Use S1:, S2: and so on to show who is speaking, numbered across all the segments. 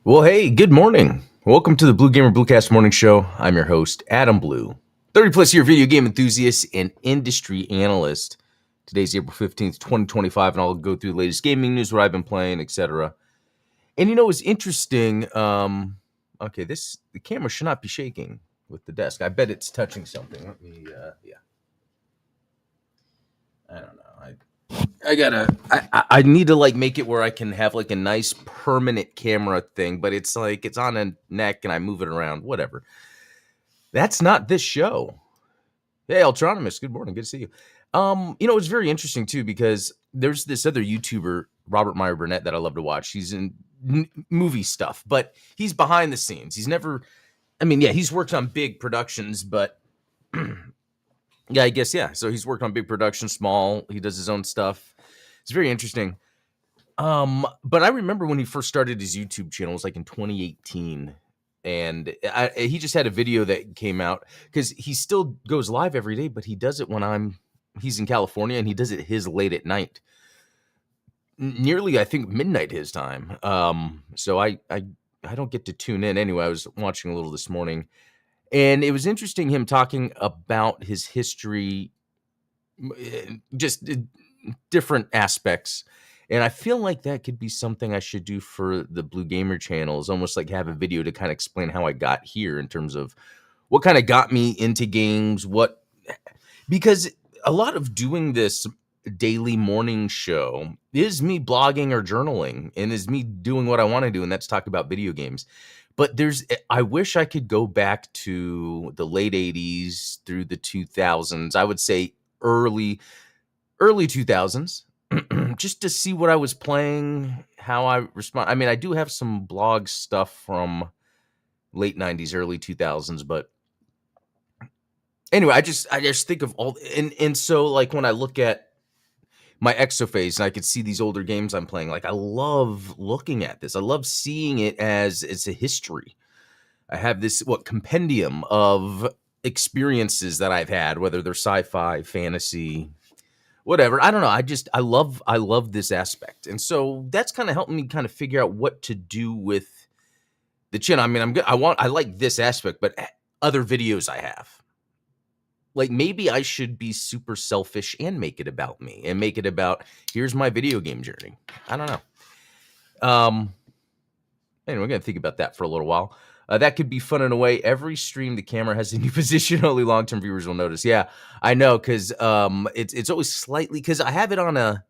S1: Well, hey, good morning. Welcome to the Blue Gamer Bluecast Morning Show. I'm your host, Adam Blue, 30 plus year video game enthusiast and industry analyst. Today's April 15th, 2025, and I'll go through the latest gaming news, what I've been playing, etc. And it's interesting. The camera should not be shaking with the desk. I bet it's touching something. Let me, I don't know. I need to make it where I can have a nice permanent camera thing, but it's it's on a neck and I move it around, whatever. That's not this show. Hey, Ultronomous, good morning, good to see you. It's very interesting too because there's this other YouTuber, Robert Meyer Burnett, that I love to watch. He's in movie stuff, but he's behind the scenes. He's worked on big productions, but yeah, I guess, yeah. So he's worked on big productions, small. He does his own stuff. It's very interesting. But I remember when he first started his YouTube channel, it was in 2018. And he just had a video that came out because he still goes live every day, but he does it when he's in California and he does it late at night. Nearly, I think, midnight his time. So I don't get to tune in anyway. I was watching a little this morning. And it was interesting him talking about his history, just different aspects. And I feel like that could be something I should do for the Blue Gamer channel, is almost have a video to kind of explain how I got here in terms of what kind of got me into games, because a lot of doing this daily morning show is me blogging or journaling and is me doing what I want to do, and that's talk about video games. But I wish I could go back to the late 80s through the 2000s. I would say early 2000s, just to see what I was playing, how I respond. I do have some blog stuff from late 90s, early 2000s, but anyway, I just think of all, and so when I look at my exophase and I could see these older games I'm playing, I love looking at this. I love seeing it as it's a history. I have this compendium of experiences that I've had, whether they're sci-fi, fantasy, whatever. I don't know. I love this aspect. And so that's kind of helping me kind of figure out what to do with the channel. I like this aspect, but other videos I have, maybe I should be super selfish and make it about me and make it about, here's my video game journey. I don't know. Anyway, we're going to think about that for a little while. That could be fun in a way. Every stream, the camera has a new position. Only long-term viewers will notice. Yeah, I know, because it's always slightly, because I have it on a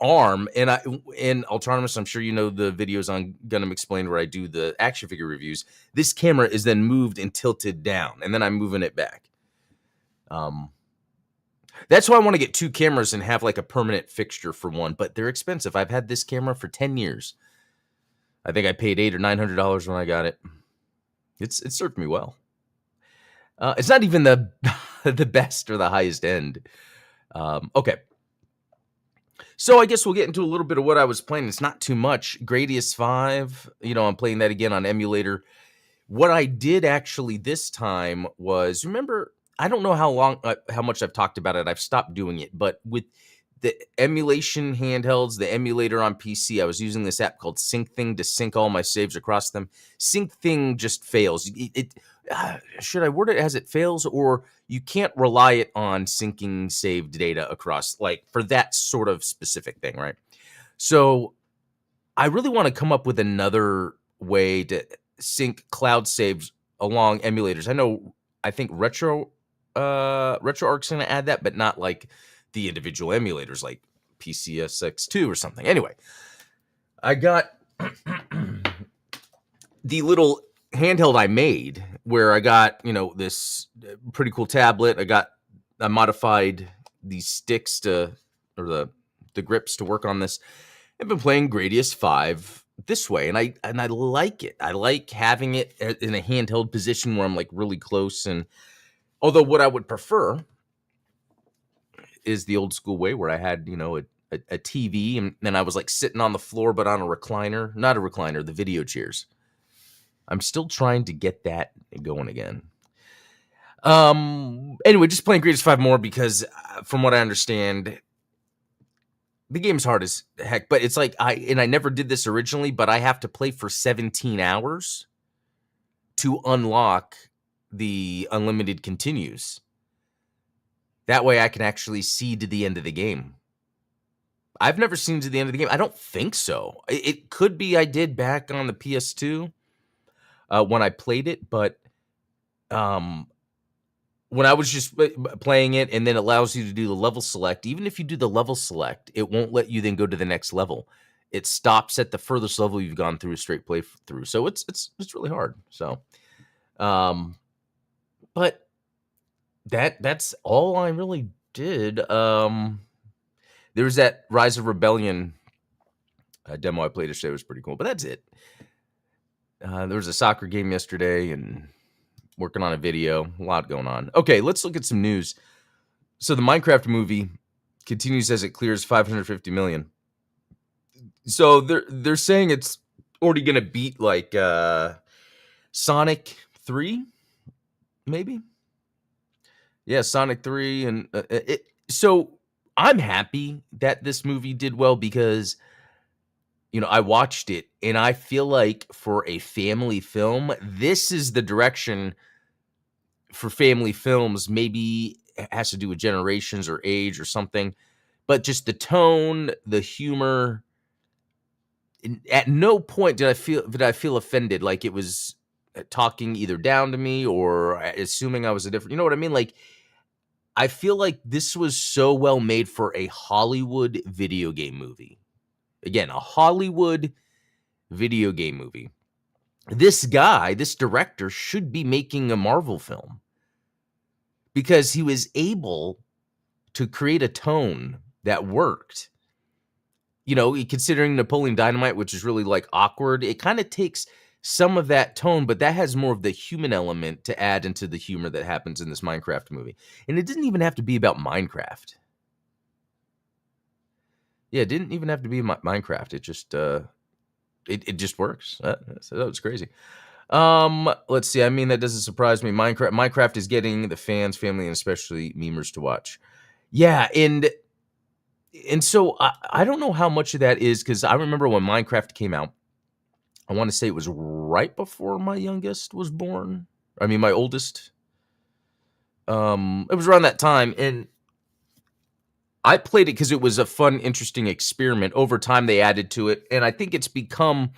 S1: arm, and in Autonomous, I'm sure you know the videos on Gundam Explained where I do the action figure reviews. This camera is then moved and tilted down, and then I'm moving it back. That's why I want to get two cameras and have a permanent fixture for one, but they're expensive. I've had this camera for 10 years. I think I paid $800 or $900 when I got it. It served me well. It's not even the best or the highest end. Okay. So I guess we'll get into a little bit of what I was playing. It's not too much. Gradius 5, I'm playing that again on emulator. What I did actually this time was, remember, I don't know how much I've talked about it. I've stopped doing it, but with the emulation handhelds, the emulator on PC, I was using this app called SyncThing to sync all my saves across them. SyncThing just fails. Should I word it as it fails, or you can't rely it on syncing saved data across, for that sort of specific thing, right? So I really want to come up with another way to sync cloud saves along emulators. I think RetroArch's going to add that, but not the individual emulators like PCSX2 or something. Anyway, I got the little handheld I made where I got, this pretty cool tablet. I modified these sticks or the grips to work on this. I've been playing Gradius 5 this way, and I like it. I like having it in a handheld position where I'm really close. And although what I would prefer is the old school way where I had, a TV and then I was sitting on the floor, but on a recliner, not a recliner, the video chairs. I'm still trying to get that going again. Anyway, just playing Gradius 5 more because from what I understand, The game's hard as heck, but it's like I never did this originally, but I have to play for 17 hours to unlock the unlimited continues. That way I can actually see to the end of the game. I've never seen to the end of the game. I don't think so. It could be I did back on the PS2 when I played it, but when I was just playing it, and then it allows you to do the level select. Even if you do the level select, it won't let you then go to the next level. It stops at the furthest level you've gone through a straight play through. So it's really hard. So, but that's all I really did. There was that Rise of Rebellion demo I played yesterday. It was pretty cool, but that's it. There was a soccer game yesterday and working on a video. A lot going on. Okay, let's look at some news. So the Minecraft movie continues as it clears 550 million. So they're saying it's already going to beat like Sonic 3, maybe. Yeah, Sonic 3, and so I'm happy that this movie did well because, you know, I watched it and I feel like for a family film, this is the direction for family films. Maybe it has to do with generations or age or something, but just the tone, the humor. At no point did I feel offended, like it was talking either down to me or assuming I was a different. You know what I mean? Like, I feel like this was so well made for a Hollywood video game movie. Again, a Hollywood video game movie. This guy, this director, should be making a Marvel film because he was able to create a tone that worked. You know, considering Napoleon Dynamite, which is really like awkward, it kind of takes some of that tone, but that has more of the human element to add into the humor that happens in this Minecraft movie. And it didn't even have to be about Minecraft. Yeah, it didn't even have to be Minecraft. It just it just works. So that was crazy. Let's see. I mean, that doesn't surprise me. Minecraft is getting the fans, family, and especially memers to watch. Yeah, and so I don't know how much of that is because I remember when Minecraft came out. I want to say it was right before my youngest was born. I mean, my oldest. It was around that time, and I played it because it was a fun, interesting experiment. Over time, they added to it, and I think it's become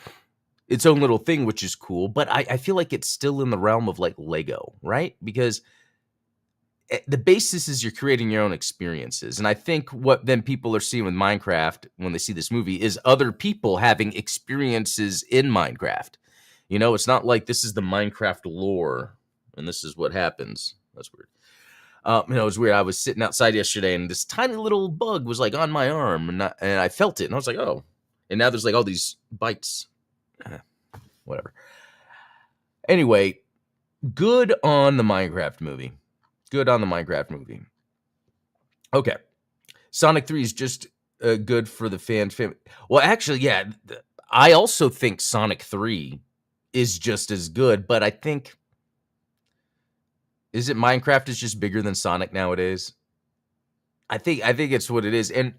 S1: its own little thing, which is cool. But I feel like it's still in the realm of like Lego, right? Because the basis is you're creating your own experiences. And I think what then people are seeing with Minecraft when they see this movie is other people having experiences in Minecraft. You know, it's not like this is the Minecraft lore and this is what happens. That's weird. You know, it was weird. I was sitting outside yesterday and this tiny little bug was like on my arm and I felt it and I was like, oh. And now there's like all these bites. Whatever. Anyway, good on the Minecraft movie. Good on the Minecraft movie. Okay. Sonic 3 is just good for the fan. Well, actually, yeah. I also think Sonic 3 is just as good, but I think... Is it Minecraft is just bigger than Sonic nowadays? I think it's what it is. And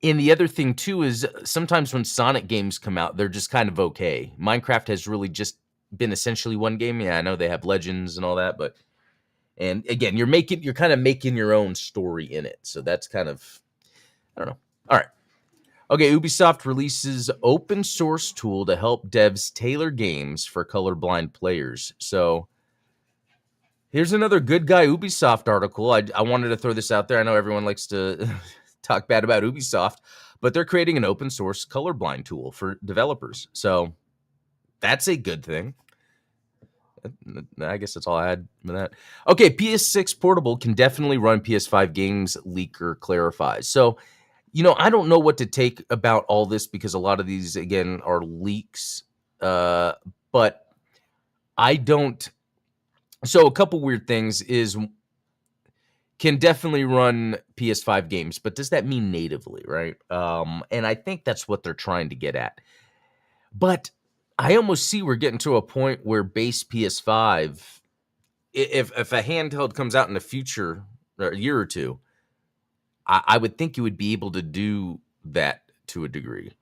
S1: the other thing, too, is sometimes when Sonic games come out, they're just kind of okay. Minecraft has really just been essentially one game. Yeah, I know they have Legends and all that, but... And again, you're kind of making your own story in it. So that's kind of, I don't know. All right. Okay, Ubisoft releases open source tool to help devs tailor games for colorblind players. So here's another good guy Ubisoft article. I wanted to throw this out there. I know everyone likes to talk bad about Ubisoft, but they're creating an open source colorblind tool for developers. So that's a good thing. I guess that's all I had with that. Okay, PS6 Portable can definitely run PS5 games, leaker clarifies. So, you know, I don't know what to take about all this because a lot of these, again, are leaks. But I don't... So a couple weird things is can definitely run PS5 games, but does that mean natively, right? And I think that's what they're trying to get at. But I almost see we're getting to a point where base PS5, if a handheld comes out in the future, or a year or two, I would think you would be able to do that to a degree.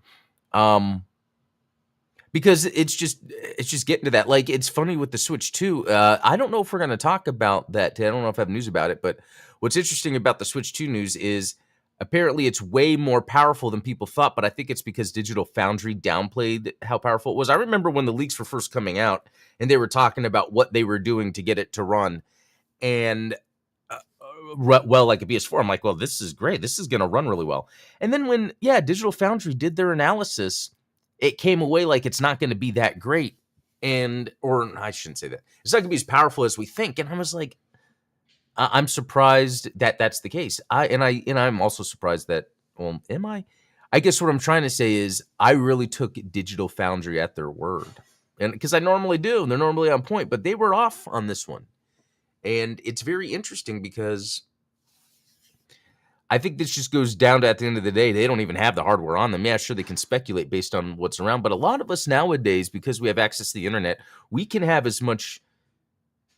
S1: Because it's just getting to that. Like, it's funny with the Switch 2. I don't know if we're going to talk about that today. I don't know if I have news about it, but what's interesting about the Switch 2 news is apparently it's way more powerful than people thought, but I think it's because Digital Foundry downplayed how powerful it was. I remember when the leaks were first coming out and they were talking about what they were doing to get it to run, and well, like a PS4, I'm like, well, this is great. This is going to run really well. And then when, Digital Foundry did their analysis, it came away like it's not going to be that great. Or I shouldn't say that. It's not going to be as powerful as we think. And I was like, I'm surprised that that's the case. I'm also surprised that, well, am I? I guess what I'm trying to say is I really took Digital Foundry at their word. And because I normally do, and they're normally on point, but they were off on this one. And it's very interesting because I think this just goes down to, at the end of the day, they don't even have the hardware on them. Yeah, sure, they can speculate based on what's around. But a lot of us nowadays, because we have access to the internet, we can have as much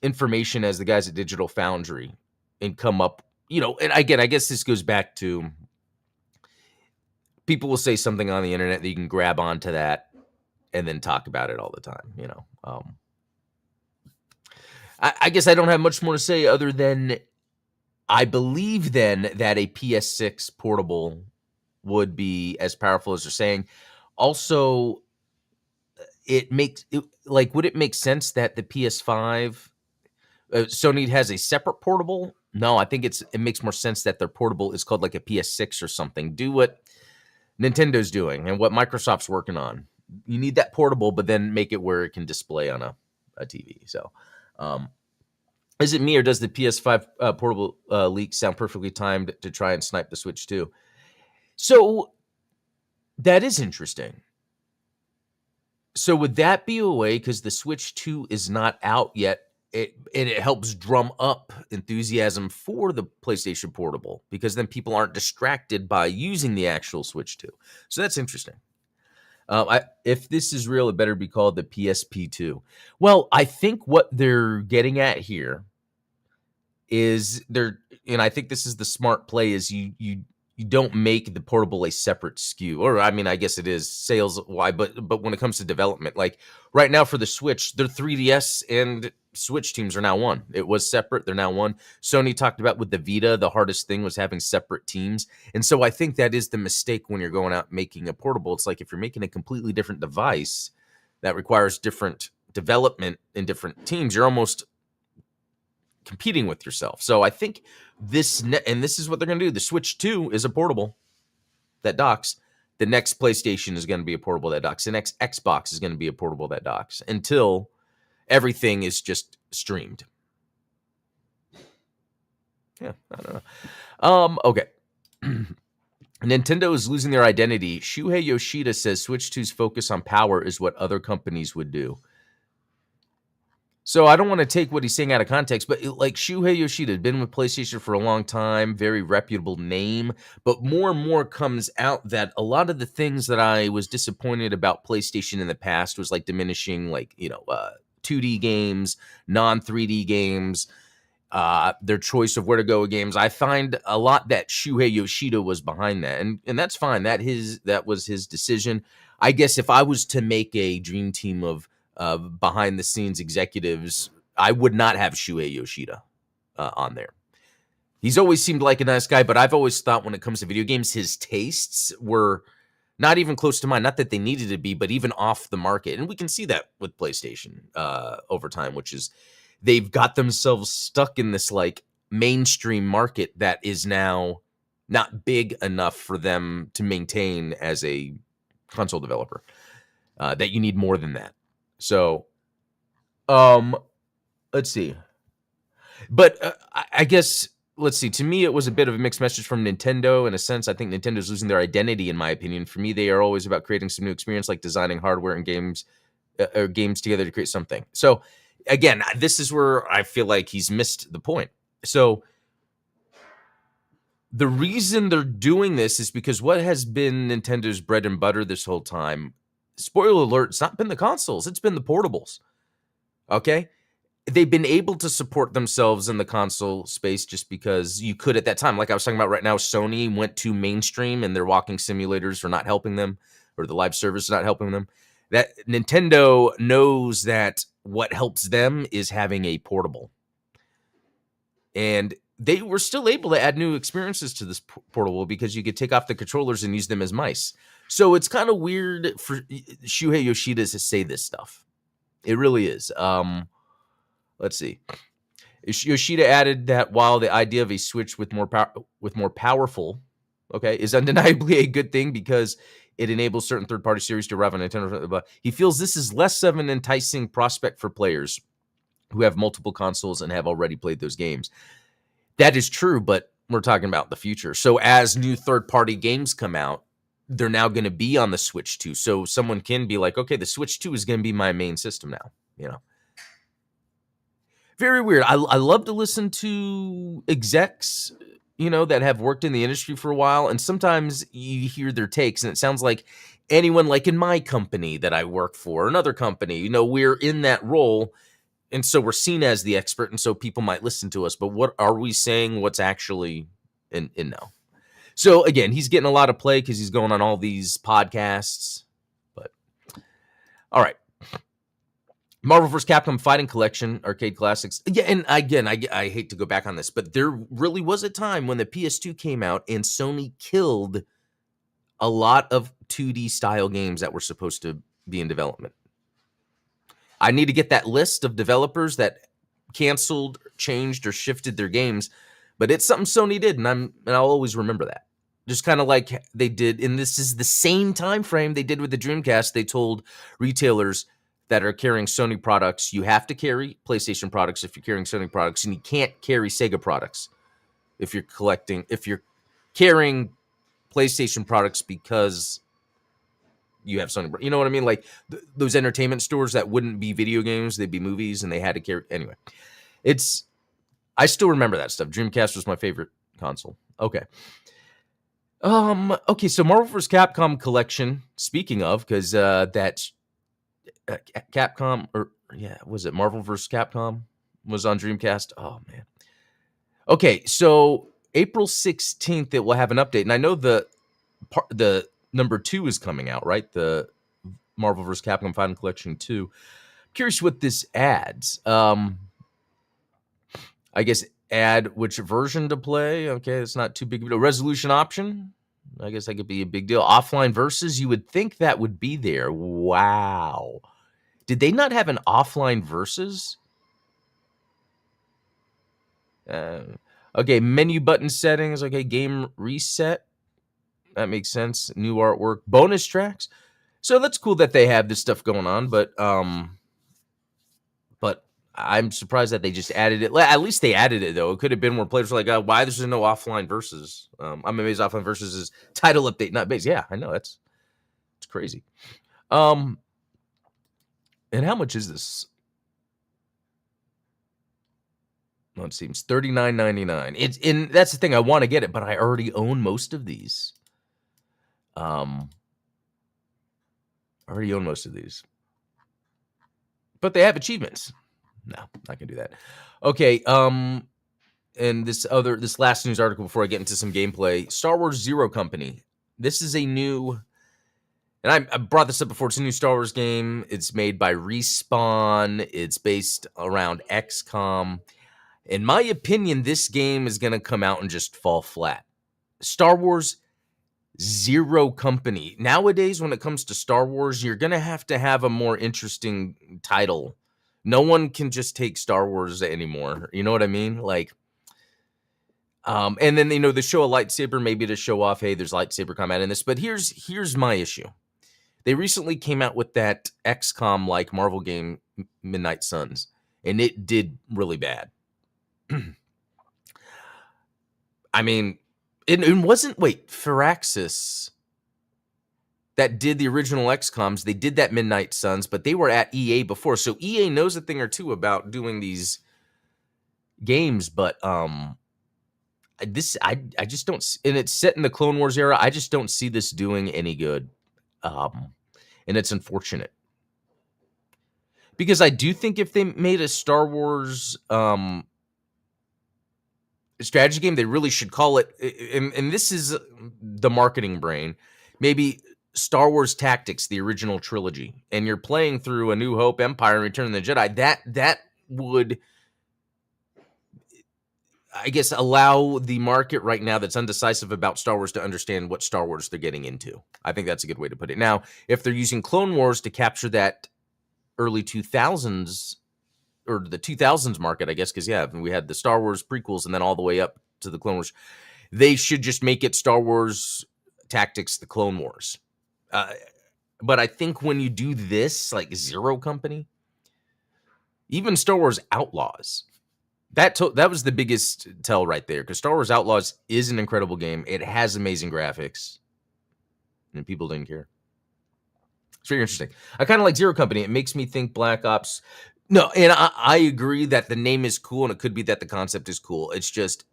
S1: information as the guys at Digital Foundry and come up, and again, I guess this goes back to people will say something on the internet that you can grab onto that and then talk about it all the time, I guess I don't have much more to say other than I believe then that a PS6 portable would be as powerful as they're saying. Also, would it make sense that the PS5, Sony has a separate portable? No, I think it makes more sense that their portable is called like a PS6 or something. Do what Nintendo's doing and what Microsoft's working on. You need that portable, but then make it where it can display on a TV. So, is it me, or does the PS5 portable leak sound perfectly timed to try and snipe the Switch 2? So that is interesting. So would that be a way, because the Switch 2 is not out yet, it helps drum up enthusiasm for the PlayStation Portable, because then people aren't distracted by using the actual Switch 2. So that's interesting. If this is real, it better be called the PSP2. Well, I think what they're getting at here is and I think this is the smart play, is you don't make the portable a separate SKU, or I mean, I guess it is sales why, but when it comes to development, like right now for the Switch, their 3DS and Switch teams are now one. It was separate, they're now one. Sony talked about with the Vita, the hardest thing was having separate teams, and so I think that is the mistake when you're going out making a portable. It's like if you're making a completely different device that requires different development in different teams, you're almost competing with yourself. So I think this is what they're going to do. The Switch 2 is a portable that docks. The next PlayStation is going to be a portable that docks. The next Xbox is going to be a portable that docks until everything is just streamed. Yeah, I don't know. Okay. Nintendo is losing their identity. Shuhei Yoshida says Switch 2's focus on power is what other companies would do. So I don't want to take what he's saying out of context, but like Shuhei Yoshida had been with PlayStation for a long time, very reputable name, but more and more comes out that a lot of the things that I was disappointed about PlayStation in the past was like diminishing, like, 2D games, non-3D games, their choice of where to go with games. I find a lot that Shuhei Yoshida was behind that, and that's fine. That was his decision. I guess if I was to make a dream team of behind the scenes executives, I would not have Shuhei Yoshida on there. He's always seemed like a nice guy, but I've always thought when it comes to video games, his tastes were not even close to mine. Not that they needed to be, but even off the market. And we can see that with PlayStation over time, which is they've got themselves stuck in this like mainstream market that is now not big enough for them to maintain as a console developer. That you need more than that. So, let's see. But I guess, let's see. To me, it was a bit of a mixed message from Nintendo. In a sense, I think Nintendo's losing their identity, in my opinion. For me, they are always about creating some new experience, like designing hardware and games, or games together to create something. So, again, this is where I feel like he's missed the point. So, the reason they're doing this is because what has been Nintendo's bread and butter this whole time, spoiler alert, it's not been the consoles, it's been the portables. Okay? they've been able to support themselves in the console space just because you could at that time. Like I was talking about right now, Sony went to mainstream and their walking simulators are not helping them, or the live service is not helping them. That Nintendo knows that what helps them is having a portable. And they were still able to add new experiences to this portable because you could take off the controllers and use them as mice. So it's kind of weird for Shuhei Yoshida to say this stuff. It really is. Let's see. Yoshida added that while the idea of a Switch with more powerful, is undeniably a good thing because it enables certain third-party series to arrive on Nintendo, he feels this is less of an enticing prospect for players who have multiple consoles and have already played those games. That is true, but we're talking about the future. So as new third-party games come out, they're now going to be on the Switch 2. So someone can be like, okay, the Switch 2 is going to be my main system now, Very weird. I love to listen to execs, that have worked in the industry for a while, and sometimes you hear their takes, and it sounds like anyone like in my company that I work for, another company, we're in that role, and so we're seen as the expert, and so people might listen to us, but what are we saying? What's actually in now? So again, he's getting a lot of play because he's going on all these podcasts, but all right. Marvel vs. Capcom Fighting Collection, Arcade Classics. Yeah, and again, I hate to go back on this, but there really was a time when the PS2 came out and Sony killed a lot of 2D style games that were supposed to be in development. I need to get that list of developers that canceled, changed, or shifted their games, but it's something Sony did, and I'll always remember that. Just kind of like they did, and this is the same time frame they did with the Dreamcast. They told retailers that are carrying Sony products, you have to carry PlayStation products if you're carrying Sony products, and you can't carry Sega products if you're carrying PlayStation products because you have Sony. You know what I mean? Like those entertainment stores that wouldn't be video games, they'd be movies, and they had to carry. Anyway, I still remember that stuff. Dreamcast was my favorite console. Okay. Okay, so Marvel vs. Capcom collection, speaking of, because that's Capcom, was it Marvel vs. Capcom was on Dreamcast? Oh man. Okay, so April 16th it will have an update, and I know the number 2 is coming out, right? The Marvel vs. Capcom Fighting Collection 2. Curious what this adds. I guess add which version to play. Okay, it's not too big of a resolution option. I guess that could be a big deal. Offline versus, you would think that would be there. Wow. Did they not have an offline versus? Okay, menu button settings. Okay, game reset. That makes sense. New artwork, bonus tracks. So that's cool that they have this stuff going on, but I'm surprised that they just added it. At least they added it, though. It could have been where players were like, why there's no offline versus? I'm amazed offline versus is title update, not base. Yeah, I know. It's crazy. And how much is this? Well, it seems $39.99. It's that's the thing. I want to get it, but I already own most of these. I already own most of these. But they have achievements. No, I can do that. Okay, and this last news article before I get into some gameplay, Star Wars Zero Company. This is a new, and I brought this up before, it's a new Star Wars game. It's made by Respawn. It's based around XCOM. In my opinion, this game is going to come out and just fall flat. Star Wars Zero Company. Nowadays, when it comes to Star Wars, you're going to have a more interesting title. No one can just take Star Wars anymore. You know what I mean? Like, and then, they show a lightsaber maybe to show off, hey, there's lightsaber combat in this. But here's my issue. They recently came out with that XCOM-like Marvel game, Midnight Suns, and it did really bad. I mean, it wasn't, Firaxis that did the original XCOMs, they did that Midnight Suns, but they were at EA before. So EA knows a thing or two about doing these games, but I just don't, and it's set in the Clone Wars era, I just don't see this doing any good. And it's unfortunate. Because I do think if they made a Star Wars strategy game, they really should call it, and this is the marketing brain, maybe Star Wars Tactics, the original trilogy, and you're playing through A New Hope, Empire, and Return of the Jedi. That would, I guess, allow the market right now that's undecisive about Star Wars to understand what Star Wars they're getting into. I think that's a good way to put it. Now, if they're using Clone Wars to capture that early 2000s, or the 2000s market, I guess, because, yeah, we had the Star Wars prequels and then all the way up to the Clone Wars, they should just make it Star Wars Tactics, the Clone Wars. But I think when you do this, like Zero Company, even Star Wars Outlaws, that was the biggest tell right there, because Star Wars Outlaws is an incredible game. It has amazing graphics, and people didn't care. It's very interesting. I kind of like Zero Company. It makes me think Black Ops. No, and I agree that the name is cool, and it could be that the concept is cool. It's just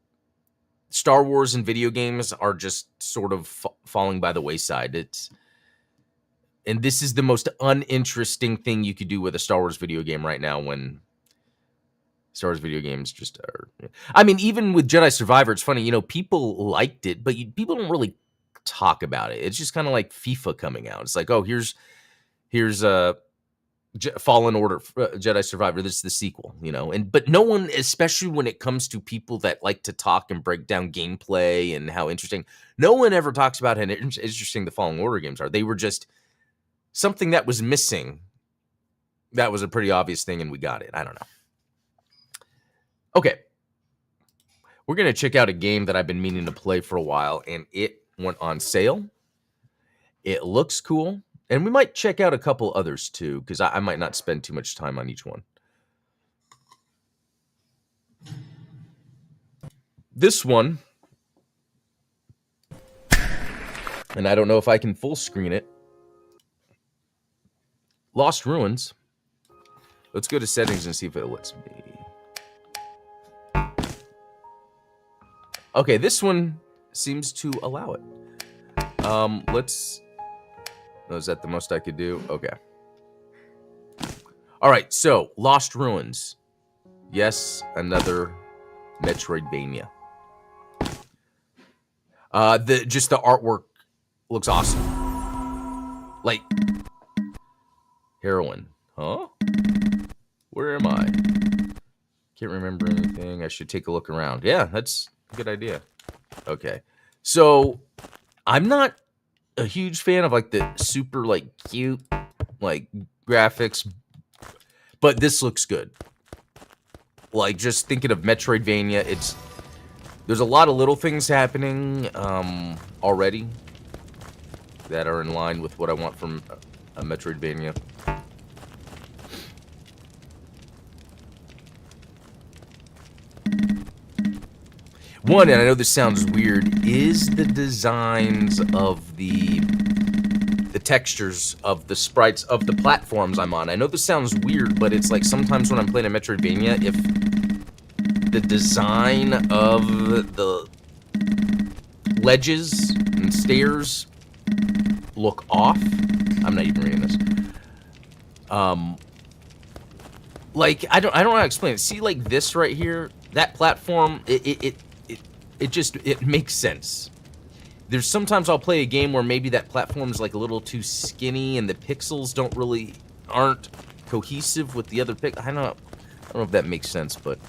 S1: Star Wars and video games are just sort of falling by the wayside. And this is the most uninteresting thing you could do with a Star Wars video game right now, when Star Wars video games just are. I mean, even with Jedi Survivor, it's funny, people liked it, but people don't really talk about it. It's just kind of like FIFA coming out. It's like, oh, here's Fallen Order, Jedi Survivor. This is the sequel, but no one, especially when it comes to people that like to talk and break down gameplay and how interesting, no one ever talks about how interesting the Fallen Order games are. They were just something that was missing. That was a pretty obvious thing, and we got it. I don't know. Okay. We're going to check out a game that I've been meaning to play for a while, and it went on sale. It looks cool. And we might check out a couple others too, because I might not spend too much time on each one. This one, and I don't know if I can full screen it. Lost Ruins. Let's go to settings and see if it lets me. Okay, this one seems to allow it. Let's... Oh, is that the most I could do? Okay. All right, so Lost Ruins. Yes, another Metroidvania. Just the artwork looks awesome. Like heroin. Huh? Where am I? Can't remember anything. I should take a look around. Yeah, that's a good idea. Okay. So I'm not a huge fan of like the super like cute like graphics, but this looks good. Like, just thinking of Metroidvania, there's a lot of little things happening already that are in line with what I want from a Metroidvania. One, and I know this sounds weird, is the designs of the textures of the sprites of the platforms I'm on. I know this sounds weird, but it's like sometimes when I'm playing a Metroidvania, if the design of the ledges and stairs look off, I'm not even reading this. Like I don't know how to explain it. See, like this right here, that platform, it makes sense. There's sometimes I'll play a game where maybe that platform's like a little too skinny and the pixels aren't cohesive with the other I don't know if that makes sense, but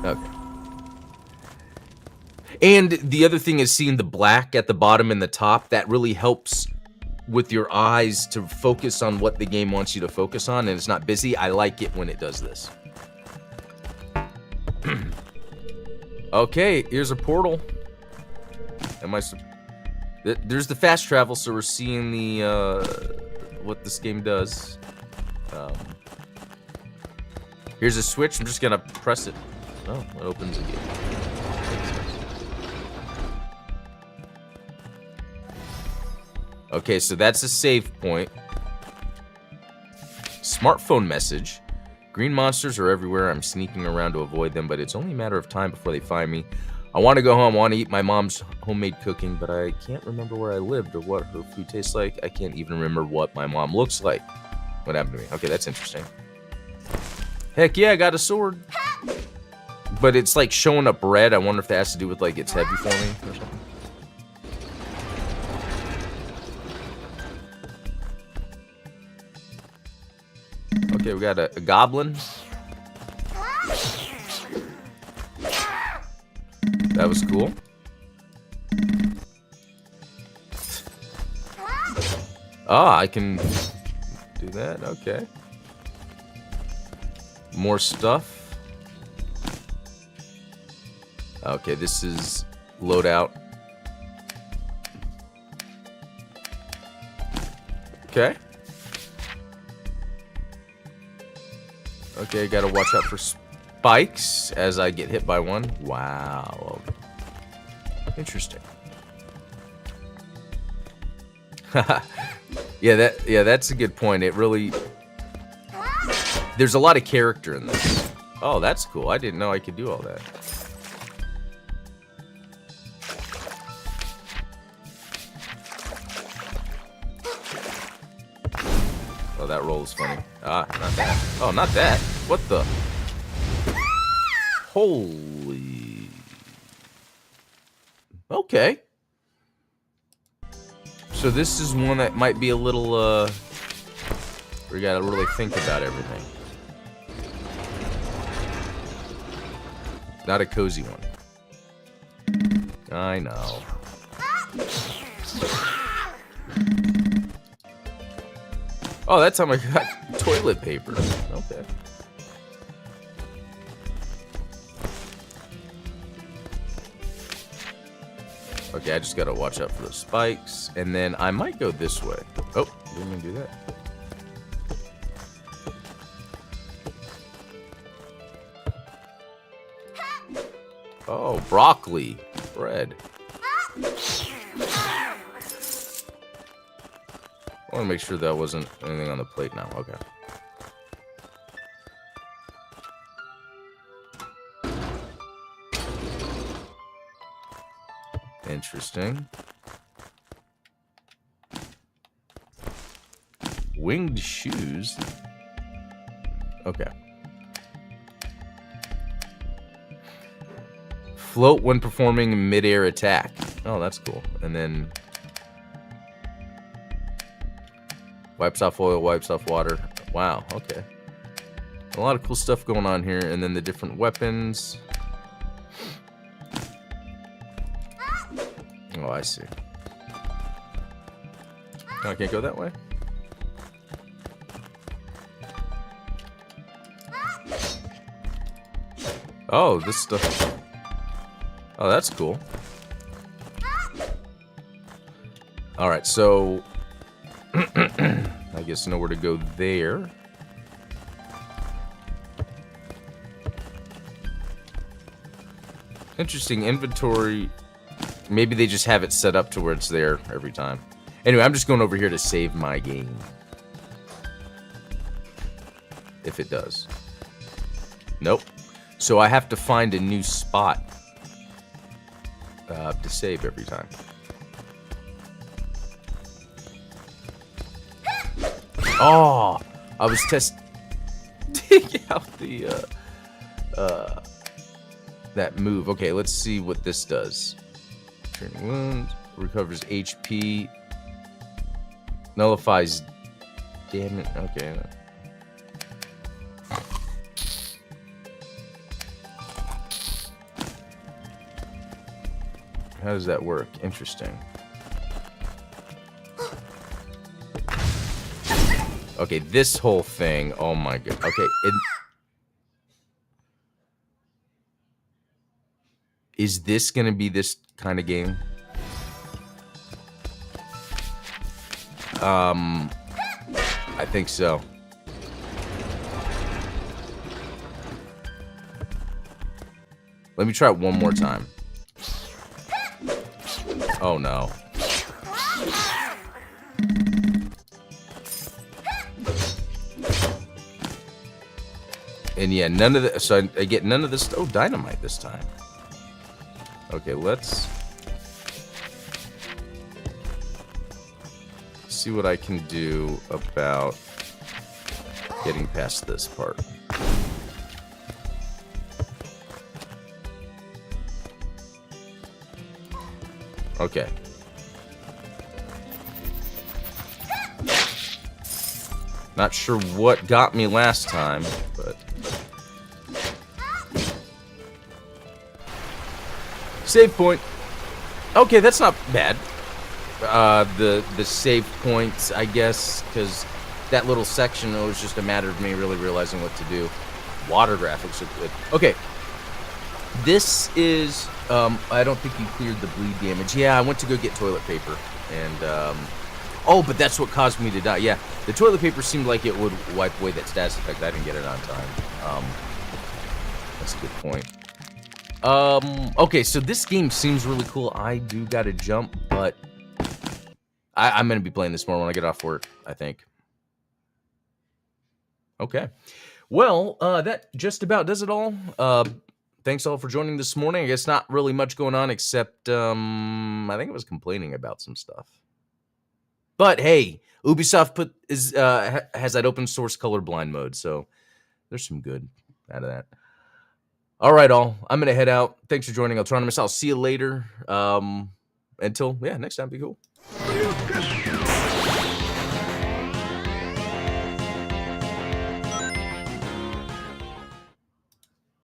S1: okay. And the other thing is seeing the black at the bottom and the top. That really helps with your eyes to focus on what the game wants you to focus on, and it's not busy. I like it when it does this. Okay, here's a portal. There's the fast travel, so we're seeing the what this game does. Here's a switch. I'm just gonna press it. Oh, it opens again. Okay, so that's a save point. Smartphone message. Green monsters are everywhere. I'm sneaking around to avoid them, but it's only a matter of time before they find me. I want to go home. I want to eat my mom's homemade cooking, but I can't remember where I lived or what her food tastes like. I can't even remember what my mom looks like. What happened to me? Okay, that's interesting. Heck yeah, I got a sword. But it's like showing up red. I wonder if that has to do with like it's heavy for me or something. Okay, we got a goblin. That was cool. Ah, I can do that. Okay. More stuff. Okay, this is loadout. Okay. Okay, gotta watch out for spikes as I get hit by one. Wow. Interesting. Yeah, that's a good point. It really... There's a lot of character in this. Oh, that's cool. I didn't know I could do all that. Oh, that roll is funny. Ah, not that. Oh, not that. What the? Holy. Okay. So this is one that might be a little, we gotta really think about everything. Not a cozy one. I know. Oh, that time I got toilet paper. Okay. Okay, I just gotta watch out for the spikes. And then I might go this way. Oh, didn't even do that. Oh, broccoli. Bread. I want to make sure that wasn't anything on the plate now. Okay. Interesting. Winged shoes. Okay. Float when performing mid-air attack. Oh, that's cool. And then wipes off oil, wipes off water. Wow, okay. A lot of cool stuff going on here. And then the different weapons. Oh, I see. Oh, I can't go that way? Oh, this stuff. Oh, that's cool. Alright, so I guess nowhere to go there. Interesting inventory. Maybe they just have it set up to where it's there every time. Anyway, I'm just going over here to save my game. If it does. Nope. So I have to find a new spot to save every time. Oh, I was taking out the that move. Okay, let's see what this does. Turning wounds, recovers HP, nullifies damage. Okay. How does that work? Interesting. Okay, this whole thing. Oh my god. Okay, is this gonna be this kind of game? I think so. Let me try it one more time. Oh no. And yeah, none of the, so I get none of this. Oh, dynamite this time. Okay, let's see what I can do about getting past this part. Okay. Not sure what got me last time, but... Save point. Okay, that's not bad. The save points, I guess, because that little section, it was just a matter of me really realizing what to do. Water graphics are good. Okay. This is, I don't think you cleared the bleed damage. Yeah, I went to go get toilet paper, and, oh, but that's what caused me to die. Yeah, the toilet paper seemed like it would wipe away that status effect. I didn't get it on time. That's a good point. Okay, so this game seems really cool. I do gotta jump, but I'm gonna be playing this more when I get off work, I think. Okay. Well, that just about does it all. Thanks all for joining this morning. I guess not really much going on except, I think I was complaining about some stuff. But hey, UbiSoft has that open source colorblind mode, so there's some good out of that. All right, all. I'm gonna head out. Thanks for joining Autonomous. I'll see you later. Until next time, be cool.